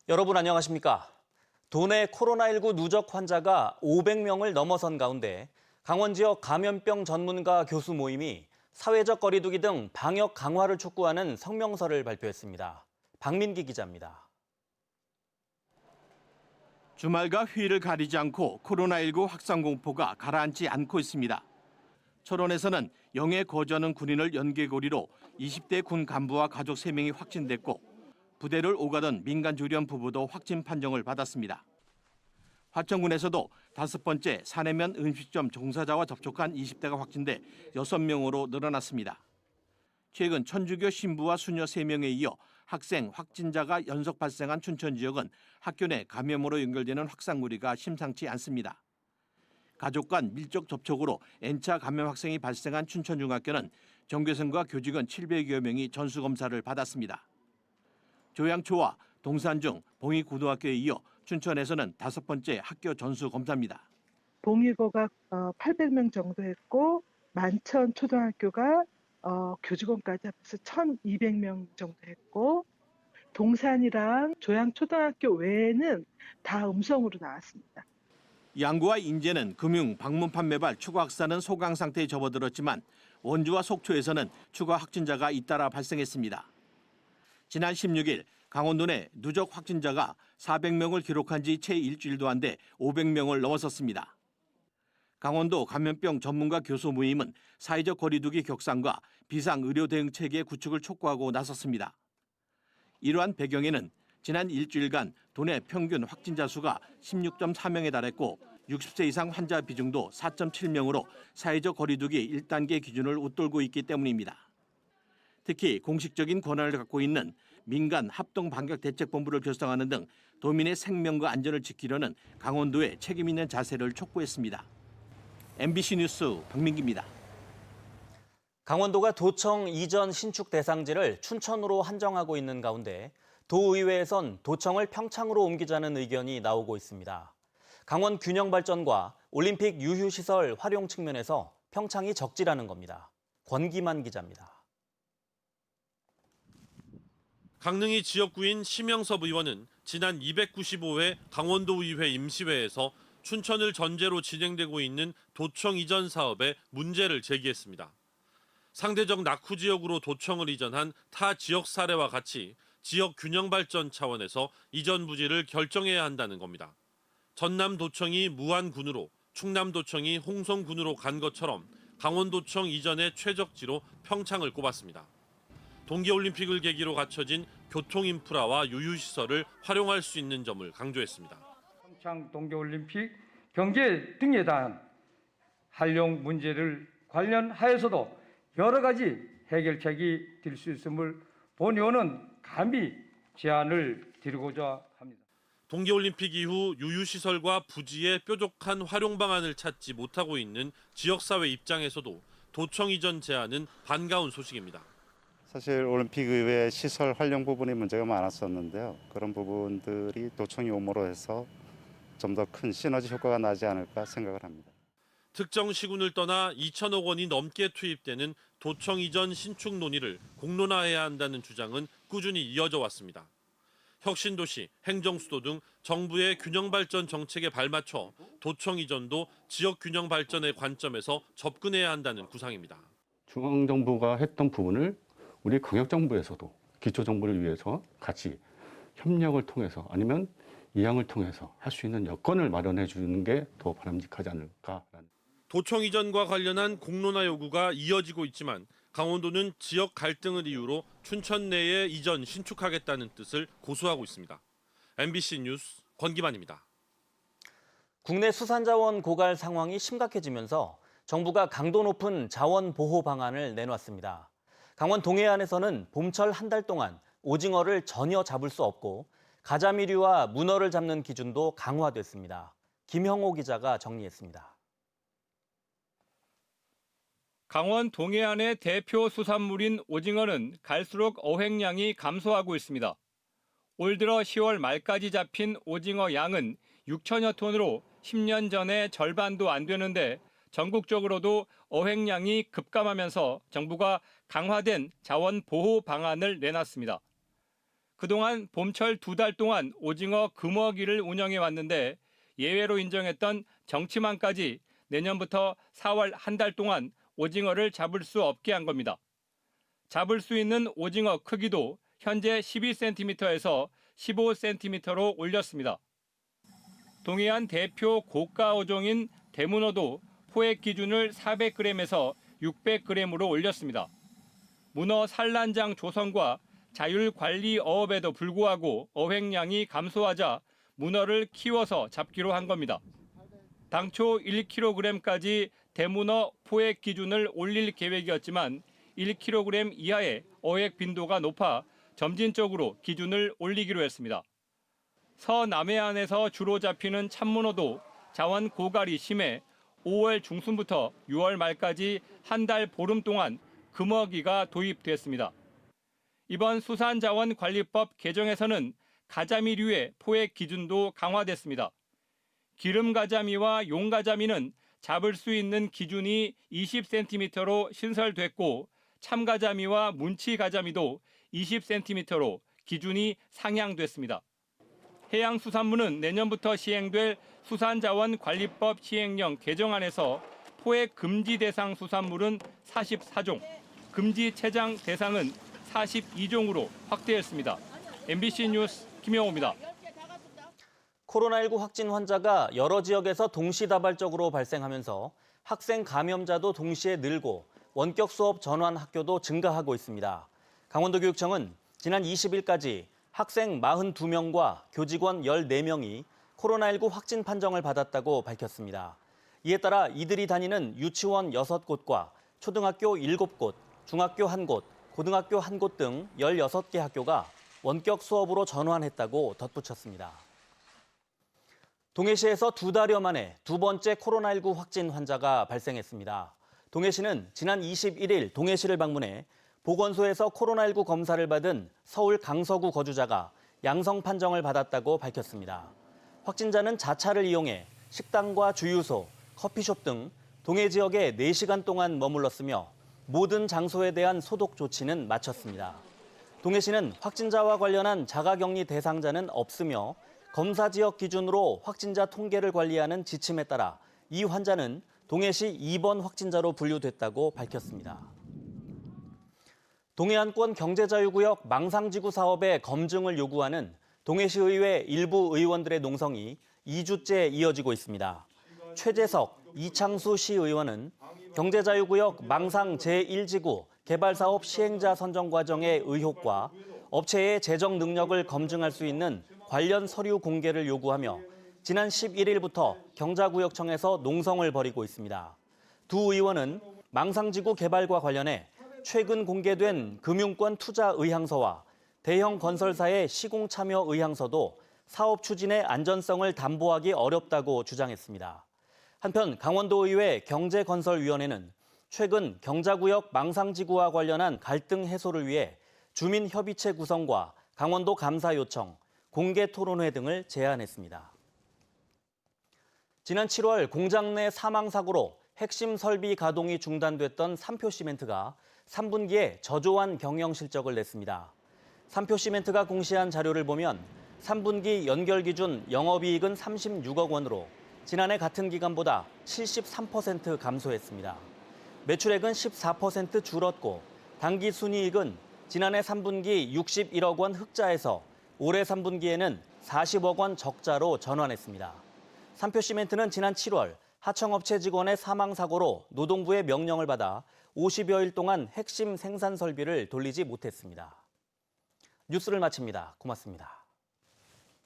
여러분 안녕하십니까? 도내 코로나19 누적 환자가 500명을 넘어선 가운데 강원 지역 감염병 전문가 교수 모임이 사회적 거리두기 등 방역 강화를 촉구하는 성명서를 발표했습니다. 박민기 기자입니다. 주말과 휴일을 가리지 않고 코로나19 확산 공포가 가라앉지 않고 있습니다. 철원에서는 영해 거주하는 군인을 연계고리로 20대 군 간부와 가족 3명이 확진됐고 부대를 오가던 민간 조련 부부도 확진 판정을 받았습니다. 화천군에서도 5번째 사내면 음식점 종사자와 접촉한 20대가 확진돼 6명으로 늘어났습니다. 최근 천주교 신부와 수녀 3명에 이어 학생 확진자가 연속 발생한 춘천 지역은 학교 내 감염으로 연결되는 확산고리가 심상치 않습니다. 가족 간 밀접 접촉으로 N차 감염 학생이 발생한 춘천중학교는 전교생과 교직원 700여 명이 전수검사를 받았습니다. 조양초와 동산중, 봉익고등학교에 이어 춘천에서는 5번째 학교 전수검사입니다. 봉익고가 800명 정도 했고 만천 초등학교가 교직원까지 합해서 1,200명 정도 했고 동산이랑 조양초등학교 외에는 다 음성으로 나왔습니다. 양구와 인제는 금융, 방문 판매발 추가 확산은 소강 상태에 접어들었지만 원주와 속초에서는 추가 확진자가 잇따라 발생했습니다. 지난 16일 강원도 내 누적 확진자가 400명을 기록한 지 채 일주일도 안 돼 500명을 넘어섰습니다. 강원도 감염병 전문가 교수 모임은 사회적 거리두기 격상과 비상의료 대응 체계 구축을 촉구하고 나섰습니다. 이러한 배경에는 지난 일주일간 도내 평균 확진자 수가 16.4명에 달했고 60세 이상 환자 비중도 4.7명으로 사회적 거리두기 1단계 기준을 웃돌고 있기 때문입니다. 특히 공식적인 권한을 갖고 있는 민간 합동방역대책본부를 결성하는 등 도민의 생명과 안전을 지키려는 강원도의 책임 있는 자세를 촉구했습니다. MBC 뉴스 박민기입니다. 강원도가 도청 이전 신축 대상지를 춘천으로 한정하고 있는 가운데 도의회에선 도청을 평창으로 옮기자는 의견이 나오고 있습니다. 강원 균형 발전과 올림픽 유휴시설 활용 측면에서 평창이 적지라는 겁니다. 권기만 기자입니다. 강릉이 지역구인 심영섭 의원은 지난 295회 강원도의회 임시회에서 춘천을 전제로 진행되고 있는 도청 이전 사업에 문제를 제기했습니다. 상대적 낙후 지역으로 도청을 이전한 타 지역 사례와 같이 지역 균형 발전 차원에서 이전 부지를 결정해야 한다는 겁니다. 전남도청이 무안군으로 충남도청이 홍성군으로 간 것처럼 강원도청 이전의 최적지로 평창을 꼽았습니다. 동계올림픽을 계기로 갖춰진 교통인프라와 유휴시설을 활용할 수 있는 점을 강조했습니다. 평창 동계올림픽 경제 등에 대한 활용 문제를 관련하여서도 여러 가지 해결책이 될 수 있음을 본의원은 감히 제안을 드리고자 합니다. 동계올림픽 이후 유휴시설과 부지의 뾰족한 활용 방안을 찾지 못하고 있는 지역사회 입장에서도 도청 이전 제안은 반가운 소식입니다. 사실 올림픽 이외에 시설 활용 부분이 문제가 많았었는데요. 그런 부분들이 도청이 오므로 해서 좀 더 큰 시너지 효과가 나지 않을까 생각을 합니다. 특정 시군을 떠나 2천억 원이 넘게 투입되는 도청 이전 신축 논의를 공론화해야 한다는 주장은 꾸준히 이어져 왔습니다. 혁신도시, 행정수도 등 정부의 균형 발전 정책에 발맞춰 도청 이전도 지역 균형 발전의 관점에서 접근해야 한다는 구상입니다. 중앙정부가 했던 부분을 우리 광역정부에서도 기초정부를 위해서 같이 협력을 통해서 아니면 이양을 통해서 할 수 있는 여건을 마련해 주는 게 더 바람직하지 않을까라는. 도청 이전과 관련한 공론화 요구가 이어지고 있지만 강원도는 지역 갈등을 이유로 춘천 내에 이전 신축하겠다는 뜻을 고수하고 있습니다. MBC 뉴스 권기만입니다. 국내 수산자원 고갈 상황이 심각해지면서 정부가 강도 높은 자원 보호 방안을 내놨습니다. 강원 동해안에서는 봄철 한 달 동안 오징어를 전혀 잡을 수 없고 가자미류와 문어를 잡는 기준도 강화됐습니다. 김형호 기자가 정리했습니다. 강원 동해안의 대표 수산물인 오징어는 갈수록 어획량이 감소하고 있습니다. 올 들어 10월 말까지 잡힌 오징어 양은 6천여 톤으로 10년 전의 절반도 안 되는데 전국적으로도 어획량이 급감하면서 정부가 강화된 자원 보호 방안을 내놨습니다. 그동안 봄철 2달 동안 오징어 금어기를 운영해 왔는데 예외로 인정했던 정치망까지 내년부터 4월 한 달 동안 오징어를 잡을 수 없게 한 겁니다. 잡을 수 있는 오징어 크기도 현재 12cm에서 15cm로 올렸습니다. 동해안 대표 고가 어종인 대문어도 포획 기준을 400g에서 600g으로 올렸습니다. 문어 산란장 조성과 자율관리 어업에도 불구하고 어획량이 감소하자 문어를 키워서 잡기로 한 겁니다. 당초 1kg까지 대문어 포획 기준을 올릴 계획이었지만 1kg 이하의 어획 빈도가 높아 점진적으로 기준을 올리기로 했습니다. 서남해안에서 주로 잡히는 참문어도 자원 고갈이 심해 5월 중순부터 6월 말까지 한 달 보름 동안 금어기가 도입됐습니다. 이번 수산자원관리법 개정에서는 가자미류의 포획 기준도 강화됐습니다. 기름가자미와 용가자미는 잡을 수 있는 기준이 20cm로 신설됐고 참가자미와 문치가자미도 20cm로 기준이 상향됐습니다. 해양수산부는 내년부터 시행될 수산자원관리법 시행령 개정안에서 포획 금지 대상 수산물은 44종, 금지 체장 대상은 42종으로 확대했습니다. MBC 뉴스 김영호입니다. 코로나19 확진 환자가 여러 지역에서 동시다발적으로 발생하면서 학생 감염자도 동시에 늘고 원격 수업 전환 학교도 증가하고 있습니다. 강원도교육청은 지난 20일까지 학생 42명과 교직원 14명이 코로나19 확진 판정을 받았다고 밝혔습니다. 이에 따라 이들이 다니는 유치원 6곳과 초등학교 7곳, 중학교 1곳, 고등학교 1곳 등 16개 학교가 원격 수업으로 전환했다고 덧붙였습니다. 동해시에서 2달여 만에 두 번째 코로나19 확진 환자가 발생했습니다. 동해시는 지난 21일 동해시를 방문해 보건소에서 코로나19 검사를 받은 서울 강서구 거주자가 양성 판정을 받았다고 밝혔습니다. 확진자는 자차를 이용해 식당과 주유소, 커피숍 등 동해 지역에 4시간 동안 머물렀으며 모든 장소에 대한 소독 조치는 마쳤습니다. 동해시는 확진자와 관련한 자가격리 대상자는 없으며 검사 지역 기준으로 확진자 통계를 관리하는 지침에 따라 이 환자는 동해시 2번 확진자로 분류됐다고 밝혔습니다. 동해안권 경제자유구역 망상지구 사업의 검증을 요구하는 동해시의회 일부 의원들의 농성이 2주째 이어지고 있습니다. 최재석, 이창수 시의원은 경제자유구역 망상 제1지구 개발사업 시행자 선정 과정의 의혹과 업체의 재정 능력을 검증할 수 있는 관련 서류 공개를 요구하며 지난 11일부터 경자구역청에서 농성을 벌이고 있습니다. 두 의원은 망상지구 개발과 관련해 최근 공개된 금융권 투자 의향서와 대형 건설사의 시공 참여 의향서도 사업 추진의 안전성을 담보하기 어렵다고 주장했습니다. 한편 강원도의회 경제건설위원회는 최근 경자구역 망상지구와 관련한 갈등 해소를 위해 주민협의체 구성과 강원도 감사 요청, 공개 토론회 등을 제안했습니다. 지난 7월 공장 내 사망사고로 핵심 설비 가동이 중단됐던 삼표시멘트가 3분기에 저조한 경영 실적을 냈습니다. 삼표시멘트가 공시한 자료를 보면 3분기 연결 기준 영업이익은 36억 원으로 지난해 같은 기간보다 73% 감소했습니다. 매출액은 14% 줄었고 당기 순이익은 지난해 3분기 61억 원 흑자에서 올해 3분기에는 40억 원 적자로 전환했습니다. 삼표시멘트는 지난 7월 하청업체 직원의 사망사고로 노동부의 명령을 받아 50여일 동안 핵심 생산 설비를 돌리지 못했습니다. 뉴스를 마칩니다. 고맙습니다.